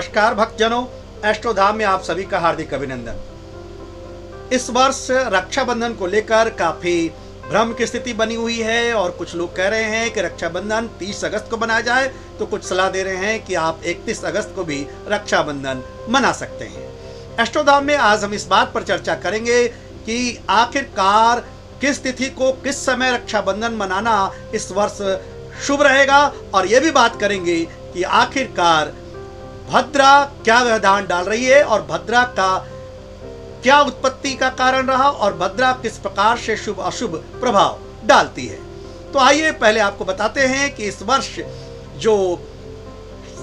नमस्कार भक्तजनों, एस्ट्रोधाम में आप सभी का हार्दिक अभिनंदन। इस वर्ष रक्षाबंधन को लेकर काफी भ्रम की स्थिति बनी हुई है और कुछ लोग कह रहे हैं कि रक्षाबंधन 30 अगस्त को मनाया जाए, तो कुछ सलाह दे रहे हैं कि आप 31 अगस्त को भी रक्षाबंधन मना सकते हैं। एस्ट्रोधाम में आज हम इस बात पर चर्चा करेंगे कि आखिरकार किस तिथि को किस समय रक्षाबंधन मनाना इस वर्ष शुभ रहेगा, और ये भी बात करेंगे कि आखिरकार भद्रा क्या व्यवधान डाल रही है और भद्रा का क्या उत्पत्ति का कारण रहा और भद्रा किस प्रकार से शुभ अशुभ प्रभाव डालती है। तो आइए पहले आपको बताते हैं कि इस वर्ष जो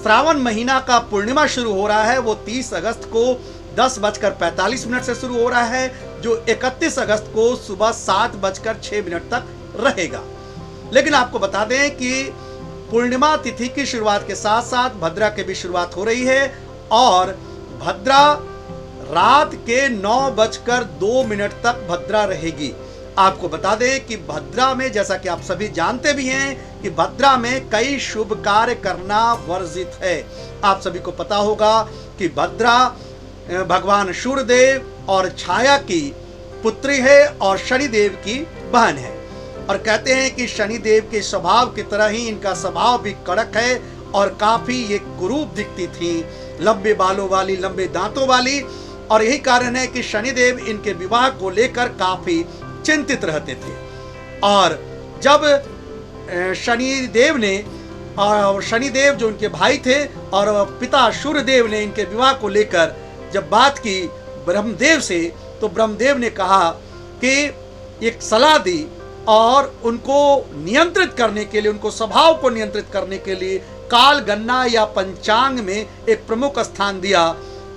श्रावण महीना का पूर्णिमा शुरू हो रहा है वो 30 अगस्त को 10:45 से शुरू हो रहा है, जो 31 अगस्त को सुबह 7:06 तक रहेगा। लेकिन आपको बता दें कि पूर्णिमा तिथि की शुरुआत के साथ साथ भद्रा की भी शुरुआत हो रही है और भद्रा रात के 9:02 तक भद्रा रहेगी। आपको बता दें कि भद्रा में, जैसा कि आप सभी जानते भी हैं, कि भद्रा में कई शुभ कार्य करना वर्जित है। आप सभी को पता होगा कि भद्रा भगवान सूर्यदेव और छाया की पुत्री है और शनिदेव की बहन है, और कहते हैं कि शनिदेव के स्वभाव की तरह ही इनका स्वभाव भी कड़क है और काफी ये कुरूप दिखती थी, लंबे बालों वाली, लंबे दांतों वाली, और यही कारण है कि शनिदेव इनके विवाह को लेकर काफी चिंतित रहते थे। और जब शनिदेव जो उनके भाई थे और पिता सूर्यदेव ने इनके विवाह को लेकर जब बात की ब्रह्मदेव से, तो ब्रह्मदेव ने कहा कि एक सलाह दी और उनको नियंत्रित करने के लिए, उनको स्वभाव को नियंत्रित करने के लिए काल गणना या पंचांग में एक प्रमुख स्थान दिया,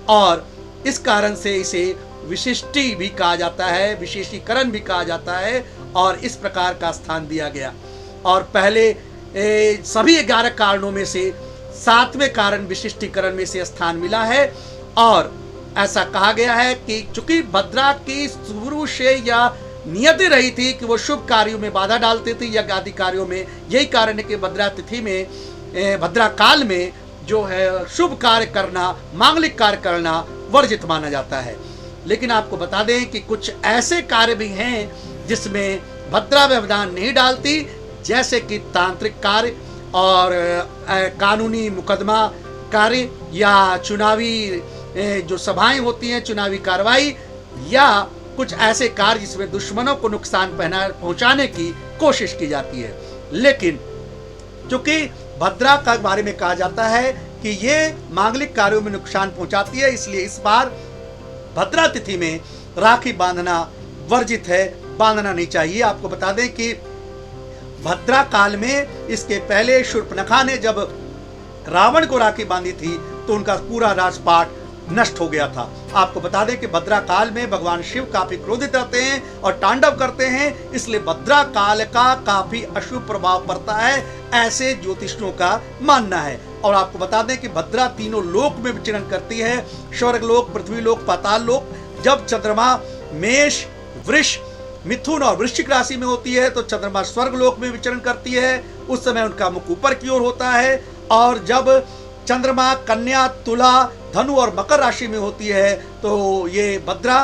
और इस कारण से इसे विशिष्टि भी कहा जाता है, विशेषीकरण भी कहा जाता है, और इस प्रकार का स्थान दिया गया। और पहले सभी 11 कारणों में से 7वें कारण विशिष्टीकरण में से स्थान मिला है, और ऐसा कहा गया है कि चूंकि भद्रा की शुरू से या नियति रही थी कि वो शुभ कार्यों में बाधा डालती थी, यज्ञ आदि कार्यों में, यही कारण है कि भद्रा तिथि में, भद्रा काल में जो है शुभ कार्य करना, मांगलिक कार्य करना वर्जित माना जाता है। लेकिन आपको बता दें कि कुछ ऐसे कार्य भी हैं जिसमें भद्रा व्यवधान नहीं डालती, जैसे कि तांत्रिक कार्य और कानूनी मुकदमा कार्य या चुनावी जो सभाएं होती हैं, चुनावी कार्रवाई, या कुछ ऐसे कार्य जिसमें दुश्मनों को नुकसान पहुंचाने की कोशिश की जाती है। लेकिन चूंकि भद्रा का बारे में कहा जाता है कि ये मांगलिक कार्यों में नुकसान पहुंचाती है, इसलिए इस बार भद्रा तिथि में राखी बांधना वर्जित है, बांधना नहीं चाहिए। आपको बता दें कि भद्रा काल में, इसके पहले शूर्पणखा ने जब रावण को राखी बांधी थी तो उनका पूरा राजपाट नष्ट हो गया था। आपको बता दें कि भद्रा काल में भगवान शिव काफी क्रोधित रहते हैं और तांडव करते हैं, इसलिए भद्रा काल का काफी अशुभ प्रभाव पड़ता है, ऐसे ज्योतिषियों का मानना है। और आपको बता दें कि भद्रा तीनों लोक में विचरण करती है, स्वर्ग लोक, पृथ्वी लोक, पाताल लोक। जब चंद्रमा मेष, वृष, मिथुन और वृश्चिक राशि में होती है तो चंद्रमा स्वर्ग लोक में विचरण करती है, उस समय उनका मुख ऊपर की ओर होता है। और जब चंद्रमा कन्या, तुला, धनु और मकर राशि में होती है तो ये भद्रा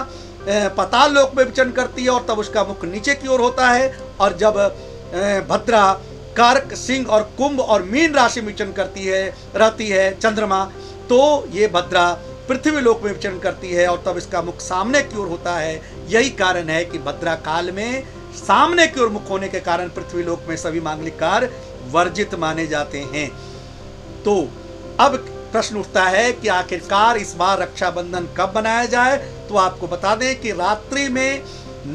पाताल लोक में विचरण करती है और तब उसका मुख नीचे की ओर होता है। और जब भद्रा कर्क, सिंह और कुंभ और मीन राशि में विचरण रहती है चंद्रमा, तो ये भद्रा पृथ्वी लोक में विचरण करती है और तब इसका मुख सामने की ओर होता है। यही कारण है कि भद्रा काल में सामने की ओर मुख होने के कारण पृथ्वी लोक में सभी मांगलिक कार्य वर्जित माने जाते हैं। तो अब प्रश्न उठता है कि आखिरकार इस बार रक्षाबंधन कब मनाया जाए। तो आपको बता दें कि रात्रि में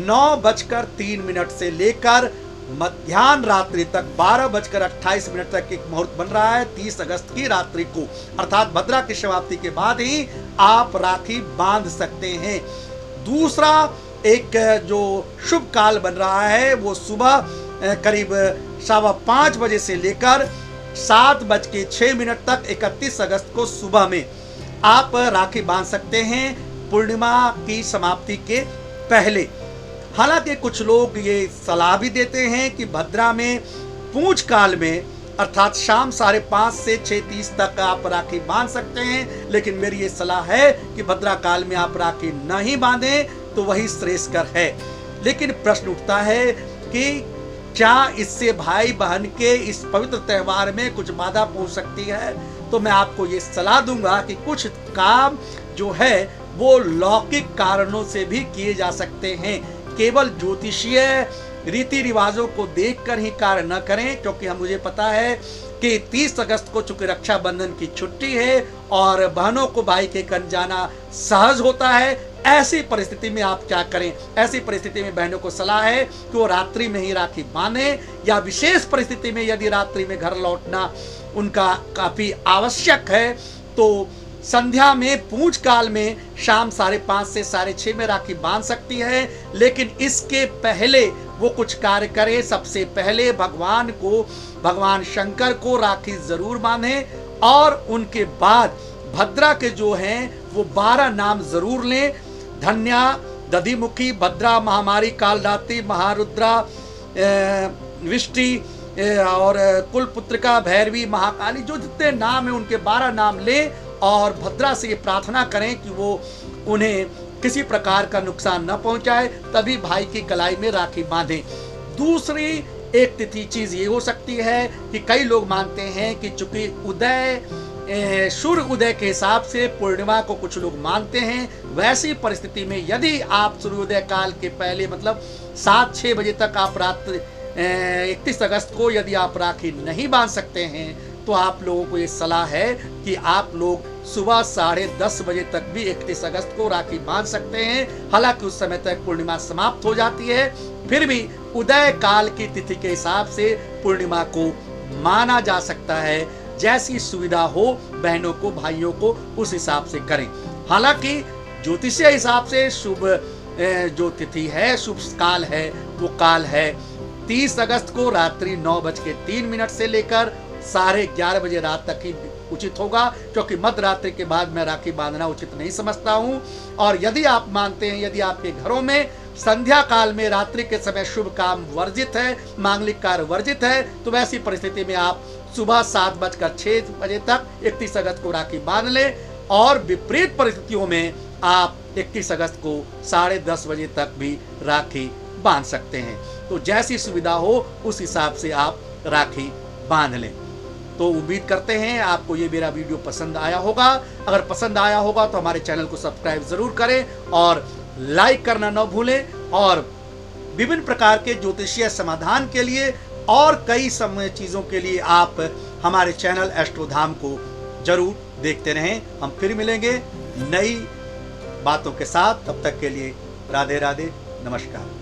9:03 से लेकर मध्याह्न रात्रि तक 12:28 तक एक मुहूर्त बन रहा है 30 अगस्त की रात्रि को, अर्थात भद्रा की समाप्ति के बाद ही आप राखी बांध सकते हैं। दूसरा एक जो शुभ काल बन रहा है वो सुबह करीब 5:15 बजे से लेकर 7:06 तक 31 अगस्त को सुबह में आप राखी बांध सकते हैं, पूर्णिमा की समाप्ति के पहले। हालांकि कुछ लोग ये सलाह भी देते हैं कि भद्रा में पूंछ काल में अर्थात शाम 5:30 से 6:30 तक आप राखी बांध सकते हैं, लेकिन मेरी ये सलाह है कि भद्रा काल में आप राखी नहीं बांधें तो वही श्रेयस्कर है। लेकिन प्रश्न उठता है कि क्या इससे भाई बहन के इस पवित्र त्योहार में कुछ बाधा पहुंच सकती है? तो मैं आपको ये सलाह दूंगा कि कुछ काम जो है वो लौकिक कारणों से भी किए जा सकते हैं। केवल ज्योतिषीय रीति रिवाजों को देखकर ही कार्य न करें, क्योंकि मुझे पता है कि 30 अगस्त को चूंकि रक्षाबंधन की छुट्टी है और बहनों को भाई के घर जाना सहज होता है। ऐसी परिस्थिति में आप क्या करें? ऐसी परिस्थिति में बहनों को सलाह है कि वो रात्रि में ही राखी बांधें, या विशेष परिस्थिति में यदि रात्रि में घर लौटना उनका काफी आवश्यक है तो संध्या में पूंज काल में शाम 5:30 से 6:30 में राखी बांध सकती है। लेकिन इसके पहले वो कुछ कार्य करे। सबसे पहले भगवान शंकर को राखी जरूर बांधें और उनके बाद भद्रा के जो हैं वो 12 नाम जरूर लें। धन्या, दधिमुखी, भद्रा, महामारी, कालरात्रि, महारुद्रा, विष्टि और कुलपुत्रिका, भैरवी, महाकाली, जो जितने नाम है उनके 12 नाम लें और भद्रा से ये प्रार्थना करें कि वो उन्हें किसी प्रकार का नुकसान न पहुंचाए, तभी भाई की कलाई में राखी बांधें। दूसरी एक तिथि चीज ये हो सकती है कि कई लोग मानते हैं कि चूंकि सूर्य उदय के हिसाब से पूर्णिमा को कुछ लोग मानते हैं, वैसी परिस्थिति में यदि आप सूर्योदय काल के पहले मतलब 7-6 बजे तक आप रात्रि 31 अगस्त को यदि आप राखी नहीं बांध सकते हैं तो आप लोगों को ये सलाह है कि आप लोग सुबह 10:30 बजे तक भी 31 अगस्त को राखी बांध सकते हैं। हालांकि उस समय तक पूर्णिमा समाप्त हो जाती है, फिर भी उदय काल की तिथि के हिसाब से पूर्णिमा को माना जा सकता है। जैसी सुविधा हो बहनों को भाइयों को उस हिसाब से करें। हालांकि ज्योतिषीय हिसाब से शुभ जो तिथि है, शुभ काल है, वो काल है 30 अगस्त को रात्रि 9:03 से लेकर 11:30 बजे रात तक ही उचित होगा, क्योंकि मध्य रात्रि के बाद मैं राखी बांधना उचित नहीं समझता हूं। और यदि आप मानते हैं यदि आपके घरों में संध्या काल में रात्रि के समय शुभ काम वर्जित है, मांगलिक कार्य वर्जित है, तो वैसी परिस्थिति में आप सुबह 7:06 बजे तक 31 अगस्त को राखी बांध लें। और विपरीत परिस्थितियों में आप 31 अगस्त को 10:30 बजे तक भी राखी बांध सकते हैं। तो जैसी सुविधा हो उस हिसाब से आप राखी बांध लें। तो उम्मीद करते हैं आपको ये मेरा वीडियो पसंद आया होगा। अगर पसंद आया होगा तो हमारे चैनल को सब्सक्राइब जरूर करें और लाइक करना न भूलें। और विभिन्न प्रकार के ज्योतिषीय समाधान के लिए और कई चीज़ों के लिए आप हमारे चैनल एस्ट्रोधाम को जरूर देखते रहें। हम फिर मिलेंगे नई बातों के साथ। तब तक के लिए राधे राधे, नमस्कार।